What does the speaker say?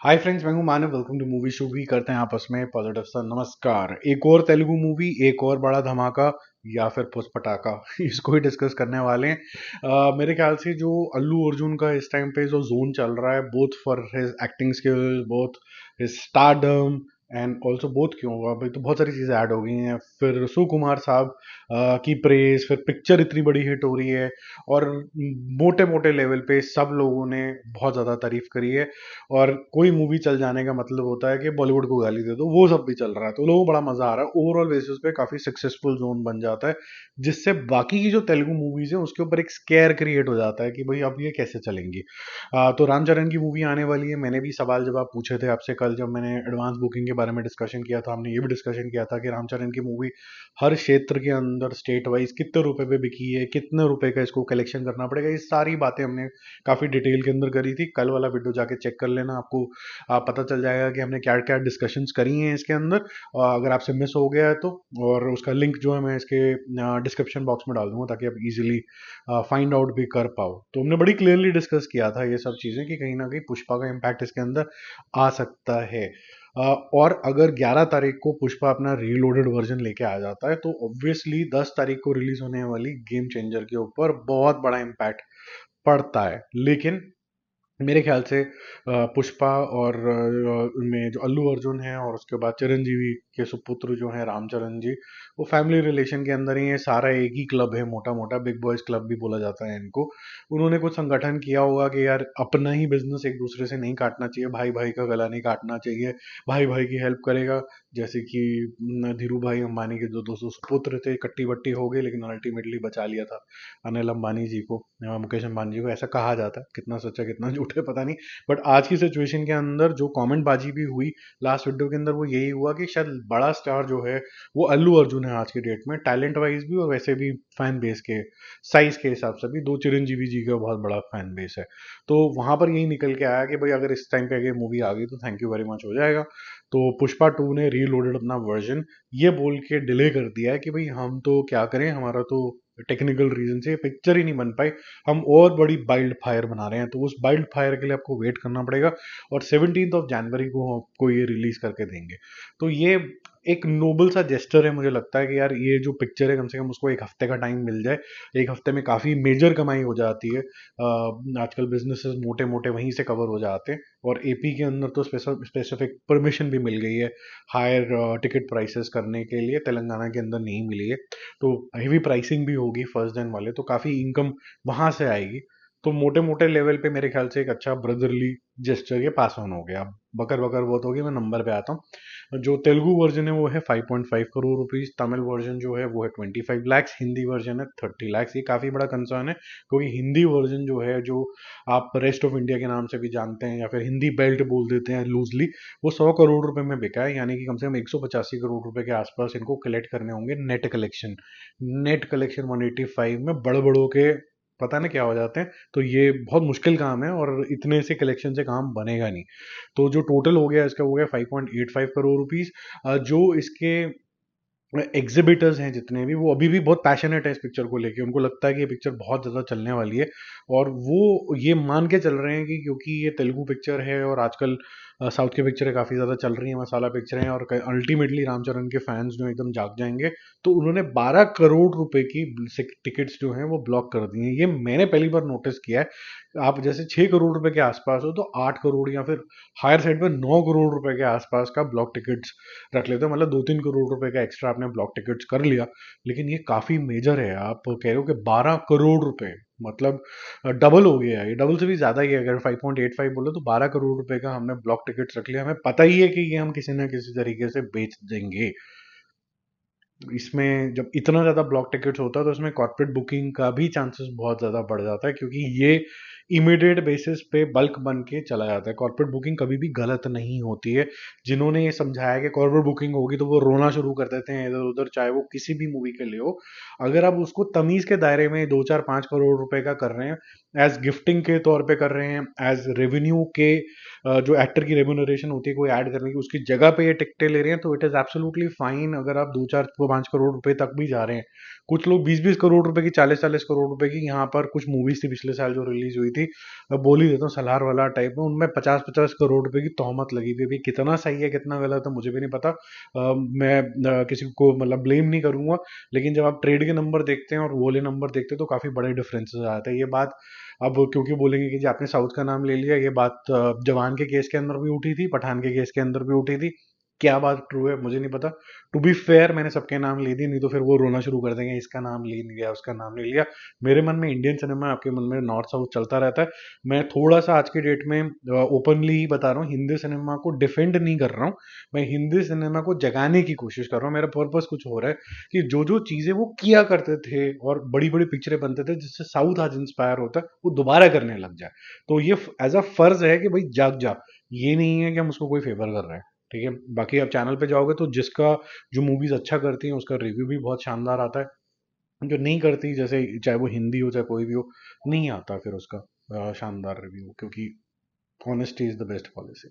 हाय friends, मैं हूं Manav. Welcome to movie शूवी। करते हैं आपस में पॉजिटिव सा नमस्कार। एक और तेलुगु मूवी, एक और बड़ा धमाका या फिर पुष्पटाका इसको ही डिस्कस करने वाले हैं। मेरे ख्याल से जो अल्लू अर्जुन का इस टाइम पे जो जोन चल रहा है, both for his acting skills, both his stardom and also both, क्यों अभी तो बहुत सारी चीज़ें ऐड हो गई हैं। फिर सुकुमार साहब की प्रेज, फिर पिक्चर इतनी बड़ी हिट हो रही है और मोटे मोटे लेवल पे सब लोगों ने बहुत ज़्यादा तारीफ करी है। और कोई मूवी चल जाने का मतलब होता है कि बॉलीवुड को गाली दे दो, वो सब भी चल रहा है तो लोगों को बड़ा मजा आ रहा है। ओवरऑल बेसिस पे काफी सक्सेसफुल जोन बन जाता है, जिससे बाकी की जो तेलुगु मूवीज है उसके ऊपर एक स्केयर क्रिएट हो जाता है कि भाई अब ये कैसे चलेंगी। तो रामचरण की मूवी आने वाली है। मैंने भी सवाल जवाब पूछे थे आपसे कल, जब मैंने एडवांस बुकिंग के बारे में डिस्कशन किया था। हमने ये भी डिस्कशन किया था कि रामचरण की मूवी हर क्षेत्र के अंदर स्टेट वाइज कितने रुपए पे बिकी है, कितने रुपए का इसको कलेक्शन करना पड़ेगा, ये सारी बातें हमने काफी डिटेल के अंदर करी थी। कल वाला वीडियो जाके चेक कर लेना, आपको पता चल जाएगा कि हमने क्या क्या डिस्कशंस करी हैं इसके अंदर। अगर आपसे मिस हो गया है तो, और उसका लिंक जो है मैं इसके डिस्क्रिप्शन बॉक्स में डाल दूंगा ताकि आप इजीली फाइंड आउट भी कर पाओ। तो हमने बड़ी क्लियरली डिस्कस किया था ये सब चीज़ें कि कहीं ना कहीं पुष्पा का इम्पैक्ट इसके अंदर आ सकता है। और अगर 11 तारीख को पुष्पा अपना रीलोडेड वर्जन लेके आ जाता है तो ऑब्वियसली 10 तारीख को रिलीज होने वाली गेम चेंजर के ऊपर बहुत बड़ा इम्पैक्ट पड़ता है। लेकिन मेरे ख्याल से पुष्पा और में जो अल्लू अर्जुन है और उसके बाद चिरंजीवी के सुपुत्र जो है रामचरण जी, वो फैमिली रिलेशन के अंदर ही है। सारा एक ही क्लब है, मोटा मोटा बिग बॉयज क्लब भी बोला जाता है इनको। उन्होंने कुछ संगठन किया होगा कि यार अपना ही बिजनेस एक दूसरे से नहीं काटना चाहिए, भाई भाई का गला नहीं काटना चाहिए, भाई भाई की हेल्प करेगा। जैसे कि धीरू भाई अंबानी के जो दो सुपुत्र थे, कट्टी बट्टी हो गए लेकिन अल्टीमेटली बचा लिया था अनिल अंबानी जी को, मुकेश अंबानी जी को, ऐसा कहा जाता है। कितना सच्चा कितना झूठ है पता नहीं। बट आज की सिचुएशन के अंदर जो कमेंट बाजी भी हुई लास्ट वीडियो के अंदर, वो यही हुआ कि शायद बड़ा स्टार जो है वो अल्लू अर्जुन है आज के डेट में, टैलेंट वाइज भी और वैसे भी फैन बेस के साइज के हिसाब से भी। दो चिरंजीवी जी का बहुत बड़ा फैन बेस है। तो वहां पर यही निकल के आया कि भाई अगर इस टाइम पे अगर मूवी आ गई तो थैंक यू वेरी मच हो जाएगा। तो पुष्पा 2 ने रीलोडेड अपना वर्जन ये बोल के डिले कर दिया है कि भाई हम तो क्या करें, हमारा तो टेक्निकल रीजन से पिक्चर ही नहीं बन पाई, हम और बड़ी वाइल्ड फायर बना रहे हैं। तो उस वाइल्ड फायर के लिए आपको वेट करना पड़ेगा और 17 जनवरी को आपको ये रिलीज करके देंगे। तो ये एक नोबल सा जेस्टर है। मुझे लगता है कि यार ये जो पिक्चर है कम से कम उसको एक हफ्ते का टाइम मिल जाए, एक हफ्ते में काफ़ी मेजर कमाई हो जाती है। आजकल बिजनेसेस मोटे मोटे वहीं से कवर हो जाते हैं। और एपी के अंदर तो स्पेसिफिक परमिशन भी मिल गई है हायर टिकट प्राइसेस करने के लिए, तेलंगाना के अंदर नहीं मिली है। तो हेवी प्राइसिंग भी होगी फर्स्ट दिन वाले, तो काफ़ी इनकम वहां से आएगी। तो मोटे मोटे लेवल पे मेरे ख्याल से एक अच्छा ब्रदरली जेस्चर ये पास ऑन हो गया। अब बकर बकर बहुत होगी, मैं नंबर पे आता हूँ। जो तेलुगु वर्जन है वो है 5.5 करोड़ रुपीस, तमिल वर्जन जो है वो है 25 lakhs, हिंदी वर्जन है 30 lakhs। ये काफ़ी बड़ा कंसर्न है क्योंकि हिंदी वर्जन जो है, जो आप रेस्ट ऑफ इंडिया के नाम से भी जानते हैं या फिर हिंदी बेल्ट बोल देते हैं लूजली, वो 100 करोड़ रुपए में बिका है। यानी कि कम से कम 185 करोड़ रुपए के आसपास इनको कलेक्ट करने होंगे नेट कलेक्शन। नेट कलेक्शन 185 में बड़ बड़ों के पता नहीं क्या हो जाते हैं। तो ये बहुत मुश्किल काम है और इतने से कलेक्शन से काम बनेगा नहीं। तो जो टोटल हो गया इसका हो गया 5.85 करोड़ रुपीस। जो इसके एग्जिबिटर्स हैं जितने भी, वो अभी भी बहुत पैशनेट है इस पिक्चर को लेके। उनको लगता है कि ये पिक्चर बहुत ज़्यादा चलने वाली है और वो ये मान के चल रहे हैं कि क्योंकि ये तेलुगु पिक्चर है और आजकल साउथ की पिक्चरें काफ़ी ज़्यादा चल रही हैं, मसाला पिक्चरें, और अल्टीमेटली रामचरण के फैंस जो एकदम जाग जाएंगे। तो उन्होंने 12 करोड़ रुपए की टिकट्स जो हैं वो ब्लॉक कर दी हैं। ये मैंने पहली बार नोटिस किया है। आप जैसे 6 करोड़ रुपए के आसपास हो तो 8 करोड़ या फिर हायर साइड पे 9 करोड़ रुपए के आसपास का ब्लॉक टिकट्स रख लेते हो। मतलब 2-3 करोड़ रुपए का एक्स्ट्रा आपने ब्लॉक टिकट्स कर लिया। लेकिन ये काफी मेजर है। आप कह रहे हो कि 12 करोड़ रुपए, मतलब डबल हो गया है। ये डबल से भी ज्यादा ही है। अगर 5.85 बोले तो 12 करोड़ रुपए का हमने ब्लॉक टिकट्स रख लिया। हमें पता ही है कि ये हम किसी ना किसी तरीके से बेच देंगे। इसमें जब इतना ज़्यादा ब्लॉक टिकट्स होता है तो इसमें कॉर्पोरेट बुकिंग का भी चांसेस बहुत ज़्यादा बढ़ जाता है, क्योंकि ये इमीडिएट बेसिस पे बल्क बन के चला जाता है। कॉर्पोरेट बुकिंग कभी भी गलत नहीं होती है। जिन्होंने ये समझाया कि कॉर्पोरेट बुकिंग होगी तो वो रोना शुरू कर देते हैं इधर उधर, चाहे वो किसी भी मूवी के लिए हो। अगर आप उसको तमीज़ के दायरे में 2-4-5 करोड़ रुपए का कर रहे हैं एज गिफ्टिंग के तौर पे कर रहे हैं, एज रेवेन्यू के जो एक्टर की रेम्यूनरेशन होती है कोई ऐड करने की, उसकी जगह पे ये टिकटें ले रहे हैं, तो इट इज़ एब्सोल्युटली फाइन अगर आप 2 4 5 करोड़ रुपए तक भी जा रहे हैं। कुछ लोग 20 20 करोड़ रुपए की, 40 40 करोड़ रुपए की, यहाँ पर कुछ मूवीज थी पिछले साल जो रिलीज हुई थी, मैं बोल ही देता हूँ सलार वाला टाइप में, उनमें 50 50 करोड़ रुपए की तोहमत लगी थी। अभी कितना सही है कितना गलत है मुझे भी नहीं पता, मैं किसी को मतलब ब्लेम नहीं करूंगा, लेकिन जब आप ट्रेड के नंबर देखते हैं और वो वाले नंबर देखते हैं तो काफ़ी बड़े डिफरेंसेस आते हैं। ये बात अब क्योंकि बोलेंगे कि जी आपने साउथ का नाम ले लिया, ये बात जवान के केस के अंदर भी उठी थी, पठान के केस के अंदर भी उठी थी, क्या बात ट्रू है मुझे नहीं पता। टू बी फेयर मैंने सबके नाम ले दिए, नहीं तो फिर वो रोना शुरू कर देंगे इसका नाम ले नहीं लिया उसका नाम ले लिया। मेरे मन में इंडियन सिनेमा, आपके मन में नॉर्थ साउथ चलता रहता है। मैं थोड़ा सा आज की डेट में ओपनली ही बता रहा हूँ, हिंदी सिनेमा को डिफेंड नहीं कर रहा हूँ, मैं हिंदी सिनेमा को जगाने की कोशिश कर रहा हूँ। मेरा पर्पस कुछ हो रहा है कि जो जो चीजें वो किया करते थे और बड़ी बड़ी पिक्चरें बनते थे जिससे साउथ आज इंस्पायर होता है, वो दोबारा करने लग जाए। तो ये एज अ फर्ज है कि भाई जाग जा, ये नहीं है कि हम उसको कोई फेवर कर रहे हैं। ठीक है, बाकी आप चैनल पे जाओगे तो जिसका जो मूवीज अच्छा करती हैं उसका रिव्यू भी बहुत शानदार आता है, जो नहीं करती जैसे चाहे वो हिंदी हो चाहे कोई भी हो, नहीं आता फिर उसका शानदार रिव्यू, क्योंकि honesty is the best policy.